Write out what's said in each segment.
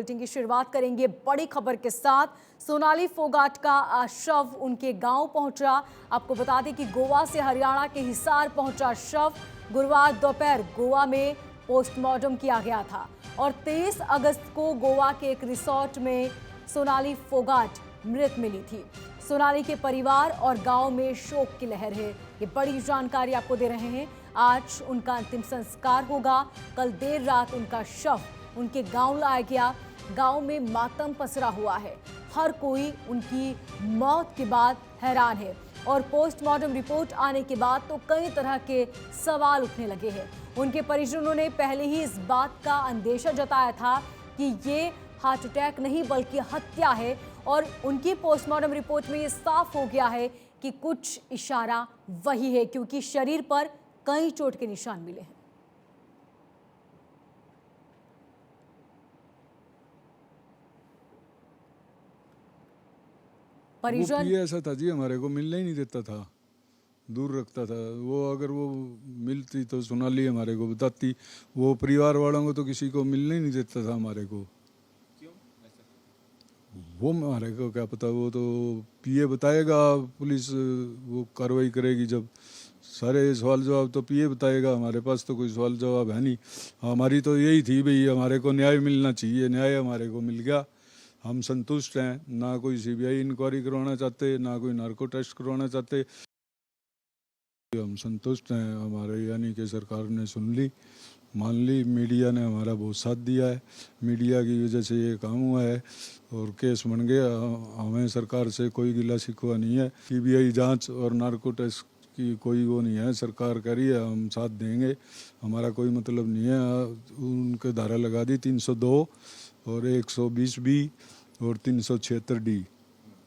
Bulletin की शुरुआत करेंगे बड़ी खबर के साथ। सोनाली फोगाट का शव उनके गांव पहुंचा। आपको बता दें कि गोवा से हरियाणा के हिसार पहुंचा शव गुरुवार दोपहर गोवा में पोस्टमार्टम किया गया था और 23 अगस्त को गोवा के एक रिसोर्ट में सोनाली फोगाट मृत मिली थी। सोनाली के परिवार और गांव में शोक की लहर है। ये बड़ी जानकारी आपको दे रहे हैं। आज उनका अंतिम संस्कार होगा। कल देर रात उनका शव उनके गांव लाया गया। गांव में मातम पसरा हुआ है। हर कोई उनकी मौत के बाद हैरान है और पोस्टमार्टम रिपोर्ट आने के बाद तो कई तरह के सवाल उठने लगे हैं। उनके परिजनों ने पहले ही इस बात का अंदेशा जताया था कि ये हार्ट अटैक नहीं बल्कि हत्या है और उनकी पोस्टमार्टम रिपोर्ट में ये साफ हो गया है कि कुछ इशारा वही है, क्योंकि शरीर पर कई चोट के निशान मिले हैं। परिजन ऐसा था जी, हमारे को मिलने ही नहीं देता था, दूर रखता था। वो अगर वो मिलती तो सोनाली हमारे को बताती। वो परिवार वालों को तो किसी को मिलने ही नहीं देता था हमारे को। क्यों? वो हमारे को क्या पता, वो तो पीए बताएगा, पुलिस वो कार्रवाई करेगी। जब सारे सवाल जवाब तो पीए बताएगा, हमारे पास तो कोई सवाल जवाब है नहीं। हमारी तो यही थी भाई, हमारे को न्याय मिलना चाहिए। न्याय हमारे को मिल गया, हम संतुष्ट हैं। ना कोई सीबीआई इंक्वायरी करवाना चाहते, ना कोई नार्को टेस्ट करवाना चाहते। हम संतुष्ट हैं। हमारे यानी कि सरकार ने सुन ली, मान ली। मीडिया ने हमारा बहुत साथ दिया है। मीडिया की वजह से ये काम हुआ है और केस बन गया। हमें सरकार से कोई गिला शिकवा नहीं है। सीबीआई जांच और नार्को टेस्ट की कोई वो नहीं है। सरकार कह रही है, हम साथ देंगे। हमारा कोई मतलब नहीं है। उनके धारा लगा दी 302 और 120 बी और 376 डी,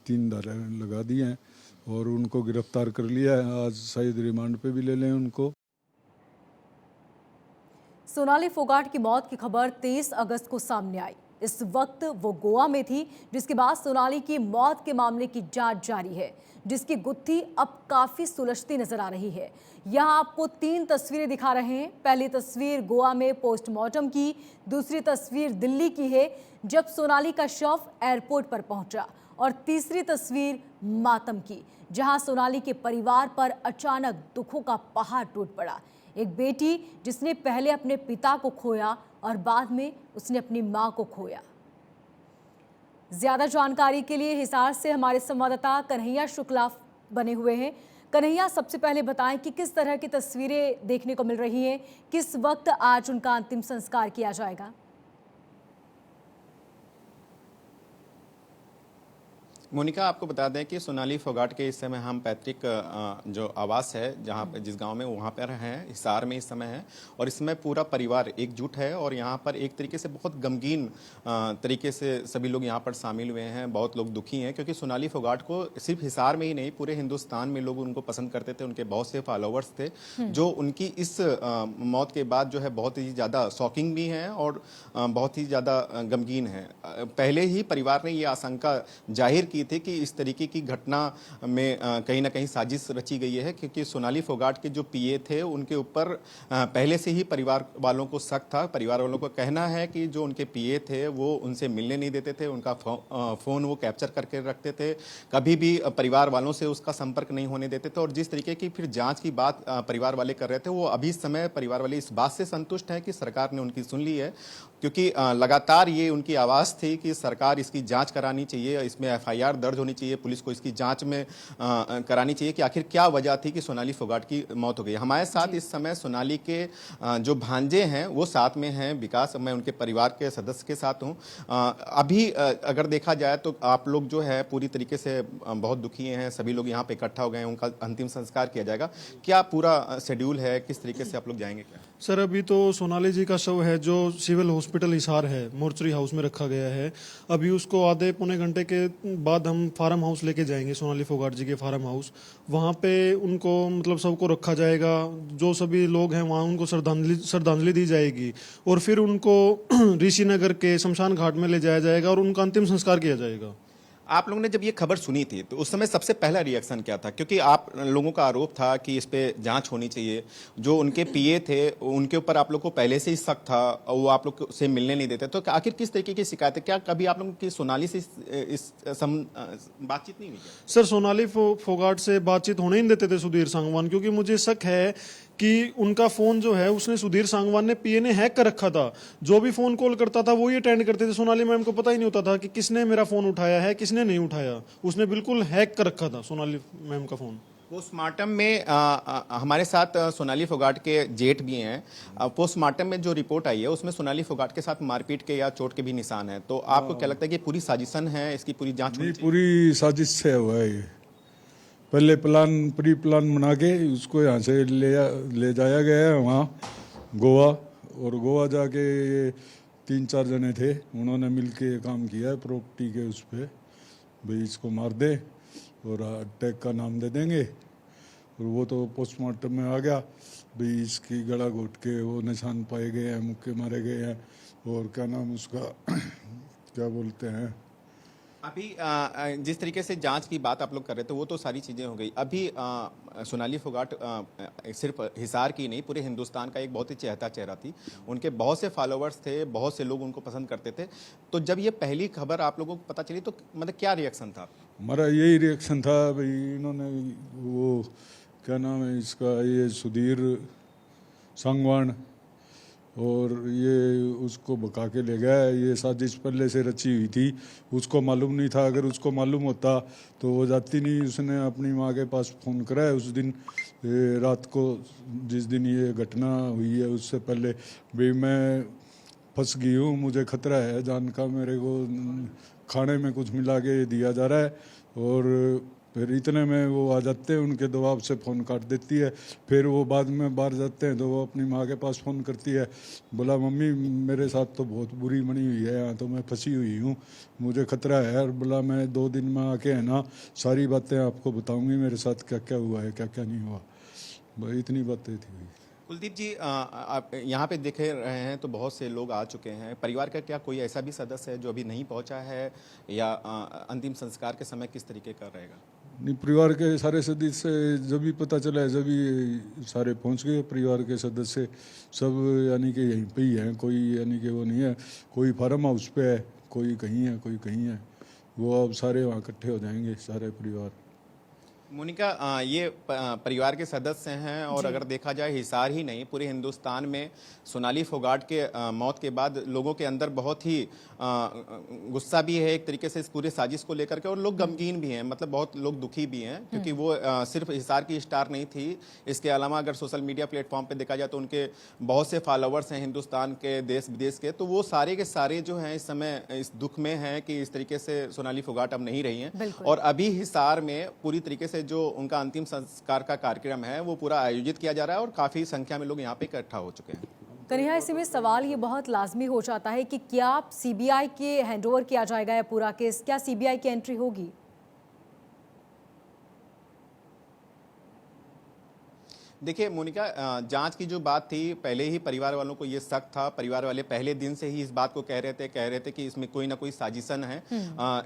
3 धारा लगा दी हैं और उनको गिरफ्तार कर लिया है। आज शायद रिमांड पे भी ले लें उनको। सोनाली फोगाट की मौत की खबर 23 अगस्त को सामने आई। इस वक्त वो गोवा में थी, जिसके बाद सोनाली की मौत के मामले की जांच जारी है, जिसकी गुत्थी अब काफी सुलझती नजर आ रही है। यहाँ आपको 3 तस्वीरें दिखा रहे हैं। पहली तस्वीर गोवा में पोस्टमार्टम की, दूसरी तस्वीर दिल्ली की है जब सोनाली का शव एयरपोर्ट पर पहुंचा और तीसरी तस्वीर मातम की, जहां सोनाली के परिवार पर अचानक दुखों का पहाड़ टूट पड़ा। एक बेटी जिसने पहले अपने पिता को खोया और बाद में उसने अपनी मां को खोया। ज्यादा जानकारी के लिए हिसार से हमारे संवाददाता कन्हैया शुक्ला बने हुए हैं। कन्हैया, सबसे पहले बताएं कि किस तरह की तस्वीरें देखने को मिल रही हैं, किस वक्त आज उनका अंतिम संस्कार किया जाएगा? मोनिका, आपको बता दें कि सोनाली फोगाट के इस समय हम पैतृक जो आवास है, जहाँ पे जिस गांव में वहाँ पर हैं, हिसार में इस समय है और इसमें पूरा परिवार एकजुट है और यहाँ पर एक तरीके से बहुत गमगीन तरीके से सभी लोग यहाँ पर शामिल हुए हैं। बहुत लोग दुखी हैं क्योंकि सोनाली फोगाट को सिर्फ हिसार में ही नहीं, पूरे हिंदुस्तान में लोग उनको पसंद करते थे। उनके बहुत से फॉलोवर्स थे जो उनकी इस मौत के बाद जो है बहुत ही ज़्यादा शॉकिंग भी हैं और बहुत ही ज़्यादा गमगीन हैं। पहले ही परिवार ने ये आशंका जाहिर की थी कि इस तरीके की घटना में कहीं ना कहीं साजिश रची गई है, क्योंकि सोनाली फोगाट के जो पीए थे उनके ऊपर पहले से ही परिवार वालों को शक था। परिवार वालों का कहना है कि जो उनके पीए थे वो उनसे मिलने नहीं देते थे, उनका फ़ोन वो कैप्चर करके रखते थे, कभी भी परिवार वालों से उसका संपर्क नहीं होने देते थे। और जिस तरीके की फिर जाँच की बात परिवार वाले कर रहे थे, वो अभी इस समय परिवार वाले इस बात से संतुष्ट हैं कि सरकार ने उनकी सुन ली है, क्योंकि लगातार ये उनकी आवाज़ थी कि सरकार इसकी जांच करानी चाहिए, इसमें एफआईआर दर्ज होनी चाहिए, पुलिस को इसकी जांच में करानी चाहिए कि आखिर क्या वजह थी कि सोनाली फोगाट की मौत हो गई। हमारे साथ इस समय सोनाली के जो भांजे हैं वो साथ में हैं, विकास, मैं उनके परिवार के सदस्य के साथ हूँ। अभी अगर देखा जाए तो आप लोग जो है पूरी तरीके से बहुत दुखी हैं, सभी लोग यहाँ पे इकट्ठा हो गए हैं, उनका अंतिम संस्कार किया जाएगा। क्या पूरा शेड्यूल है, किस तरीके से आप लोग जाएंगे? क्या सर, अभी तो सोनाली जी का शव है जो सिविल हॉस्पिटल हिसार है, मोर्चरी हाउस में रखा गया है। अभी उसको आधे पौने घंटे के बाद हम फार्म हाउस लेके जाएंगे, सोनाली फोगाट जी के फार्म हाउस। वहाँ पे उनको मतलब सबको रखा जाएगा, जो सभी लोग हैं वहाँ उनको श्रद्धांजलि दी जाएगी और फिर उनको ऋषि नगर के शमशान घाट में ले जाया जाएगा और उनका अंतिम संस्कार किया जाएगा। आप लोगों ने जब ये खबर सुनी थी तो उस समय सबसे पहला रिएक्शन क्या था? क्योंकि आप लोगों का आरोप था कि इस पे जांच होनी चाहिए। जो उनके पीए थे उनके ऊपर आप लोग को पहले से ही शक था और वो आप लोग से मिलने नहीं देते। तो आखिर किस तरीके की शिकायत है? क्या कभी आप लोगों की सोनाली से बातचीत नहीं हुई क्या? सर, सोनाली फोगाट से बातचीत होने ही नहीं देते थे सुधीर सांगवान, क्योंकि मुझे शक है कि उनका फोन जो है उसने सुधीर सांगवान ने पीए ने हैक कर रखा था। जो भी फोन कॉल करता था वो ही अटेंड करते थे। सोनाली मैम को पता ही नहीं होता था कि किसने मेरा फोन उठाया है, किसने नहीं उठाया। उसने बिल्कुल हैक कर रखा था सोनाली मैम का फोन। पोस्टमार्टम में हमारे साथ सोनाली फोगाट के जेठ भी हैं। पोस्टमार्टम में जो रिपोर्ट आई है उसमें सोनाली फोगाट के साथ मारपीट के या चोट के भी निशान हैं। तो आपको क्या लगता है कि पूरी साजिशन है, इसकी पूरी जांच होनी नहीं, चाहिए? पूरी साजिश से हुआ है ये। पहले प्री प्लान बना के उसको यहाँ से ले जाया गया है वहाँ गोवा, और गोवा जाके ये 3-4 जने थे, उन्होंने मिलके काम किया है प्रॉपर्टी के उस पर, भाई इसको मार दे और अटैक का नाम दे देंगे। और वो तो पोस्टमार्टम में आ गया, भाई इसकी गला घोट के वो निशान पाए गए हैं, मुक्के मारे गए हैं, और क्या नाम उसका क्या बोलते हैं। अभी जिस तरीके से जांच की बात आप लोग कर रहे थे वो तो सारी चीज़ें हो गई। अभी सोनाली फोगाट सिर्फ हिसार की नहीं, पूरे हिंदुस्तान का एक बहुत ही चहेता चेहरा थी। उनके बहुत से फॉलोअर्स थे, बहुत से लोग उनको पसंद करते थे। तो जब ये पहली खबर आप लोगों को पता चली तो मतलब क्या रिएक्शन था? हमारा यही रिएक्शन था, भाई इन्होंने वो क्या नाम है इसका, ये सुधीर सांगवान, और ये उसको भगा के ले गया। ये साजिश पहले से रची हुई थी, उसको मालूम नहीं था। अगर उसको मालूम होता तो वो जाती नहीं। उसने अपनी माँ के पास फ़ोन कराया उस दिन रात को, जिस दिन ये घटना हुई है उससे पहले, भाई मैं फंस गई हूँ, मुझे खतरा है जान का, मेरे को खाने में कुछ मिला के दिया जा रहा है। और फिर इतने में वो आ जाते हैं, उनके दबाव से फ़ोन काट देती है। फिर वो बाद में बाहर जाते हैं तो वो अपनी माँ के पास फ़ोन करती है, बोला मम्मी मेरे साथ तो बहुत बुरी बनी हुई है, यहाँ तो मैं फंसी हुई हूँ, मुझे खतरा है। और बोला मैं 2 दिन में आके है ना सारी बातें आपको बताऊँगी, मेरे साथ क्या क्या हुआ है क्या क्या नहीं हुआ। भाई इतनी बातें थी। कुलदीप जी, आप यहाँ पे देख रहे हैं तो बहुत से लोग आ चुके हैं। परिवार का क्या कोई ऐसा भी सदस्य है जो अभी नहीं पहुँचा है, या अंतिम संस्कार के समय किस तरीके का रहेगा? नहीं, परिवार के सारे सदस्य जब भी पता चला है, जब भी सारे पहुंच गए परिवार के सदस्य सब, यानी कि यहीं पे ही हैं। कोई यानी कि वो नहीं है, कोई फार्म हाउस पे है, कोई कहीं है, कोई कहीं है। वो अब सारे वहाँ इकट्ठे हो जाएंगे सारे परिवार। मोनिका, ये परिवार के सदस्य हैं, और अगर देखा जाए हिसार ही नहीं पूरे हिंदुस्तान में सोनाली फोगाट के मौत के बाद लोगों के अंदर बहुत ही गुस्सा भी है एक तरीके से इस पूरे साजिश को लेकर के, और लोग गमगीन भी हैं, मतलब बहुत लोग दुखी भी हैं, क्योंकि वो सिर्फ हिसार की स्टार नहीं थी। इसके अलावा अगर सोशल मीडिया प्लेटफॉर्म पे देखा जाए तो उनके बहुत से फॉलोअर्स हैं हिंदुस्तान के, देश विदेश के। तो वो सारे के सारे जो हैं इस समय इस दुख में हैं कि इस तरीके से सोनाली फोगाट अब नहीं रही हैं। और अभी हिसार में पूरी तरीके से जो उनका अंतिम संस्कार का कार्यक्रम है वो पूरा आयोजित किया जा रहा है, और काफी संख्या में लोग यहाँ पे इकट्ठा हो चुके हैं। कन्हैया, इसी में सवाल ये बहुत लाजमी हो जाता है कि क्या सीबीआई के हैंडओवर किया जाएगा या पूरा केस, क्या सीबीआई की एंट्री होगी? देखिए मोनिका, जांच की जो बात थी, पहले ही परिवार वालों को ये शक था। परिवार वाले पहले दिन से ही इस बात को कह रहे थे कि इसमें कोई ना कोई साजिशन है,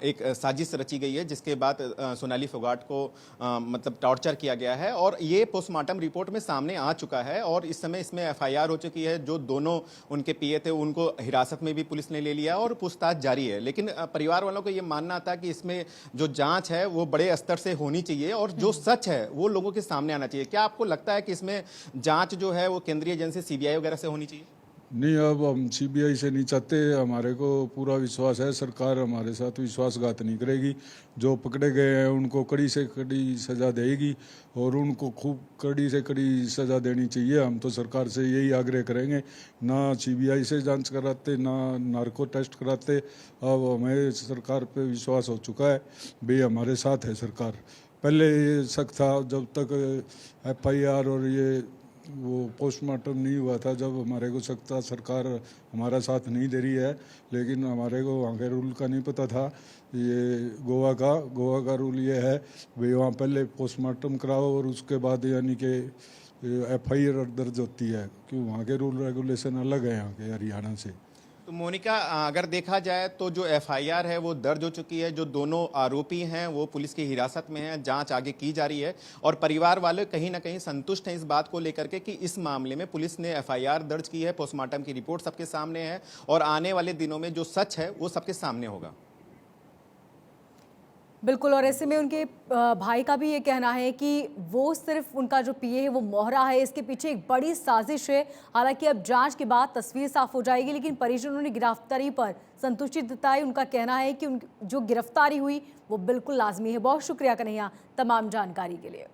एक साजिश रची गई है, जिसके बाद सोनाली फोगाट को मतलब टॉर्चर किया गया है। और ये पोस्टमार्टम रिपोर्ट में सामने आ चुका है, और इस समय इसमें एफआईआर हो चुकी है। जो दोनों उनके पीए थे उनको हिरासत में भी पुलिस ने ले लिया, और पूछताछ जारी है। लेकिन परिवार वालों को ये मानना था कि इसमें जो जाँच है वो बड़े स्तर से होनी चाहिए, और जो सच है वो लोगों के सामने आना चाहिए। क्या आपको लगता है कि इसमें जांच जो है वो केंद्रीय एजेंसी सीबीआई वगैरह से होनी चाहिए? नहीं, अब हम सीबीआई से नहीं चाहते। हमारे को पूरा विश्वास है, सरकार हमारे साथ विश्वासघात नहीं करेगी। जो पकड़े गए हैं उनको कड़ी से कड़ी सज़ा देगी, और उनको खूब कड़ी से कड़ी सज़ा देनी चाहिए। हम तो सरकार से यही आग्रह करेंगे, ना सीबीआई से जांच कराते, ना नार्को टेस्ट कराते। अब हमें सरकार पे विश्वास हो चुका है, भाई हमारे साथ है सरकार। पहले ये शक था जब तक एफआईआर और ये वो पोस्टमार्टम नहीं हुआ था, जब हमारे को शक था सरकार हमारा साथ नहीं दे रही है। लेकिन हमारे को वहाँ के रूल का नहीं पता था। ये गोवा का रूल ये है, भाई वहाँ पहले पोस्टमार्टम कराओ और उसके बाद यानी कि एफआईआर दर्ज होती है, क्योंकि वहाँ के रूल रेगुलेशन अलग है यहाँ के हरियाणा से। तो तो मोनिका, अगर देखा जाए तो जो एफआईआर है वो दर्ज हो चुकी है। जो दोनों आरोपी हैं वो पुलिस की हिरासत में हैं, जांच आगे की जा रही है और परिवार वाले कहीं ना कहीं संतुष्ट हैं इस बात को लेकर के कि इस मामले में पुलिस ने एफआईआर दर्ज की है, पोस्टमार्टम की रिपोर्ट सबके सामने है और आने वाले दिनों में जो सच है वो सबके सामने होगा। बिल्कुल, और ऐसे में उनके भाई का भी ये कहना है कि वो सिर्फ उनका जो पीए है वो मोहरा है, इसके पीछे एक बड़ी साजिश है। हालांकि अब जांच के बाद तस्वीर साफ हो जाएगी, लेकिन परिजनों ने गिरफ्तारी पर संतुष्टि जताई। उनका कहना है कि जो गिरफ्तारी हुई वो बिल्कुल लाजमी है। बहुत शुक्रिया कन्हैया तमाम जानकारी के लिए।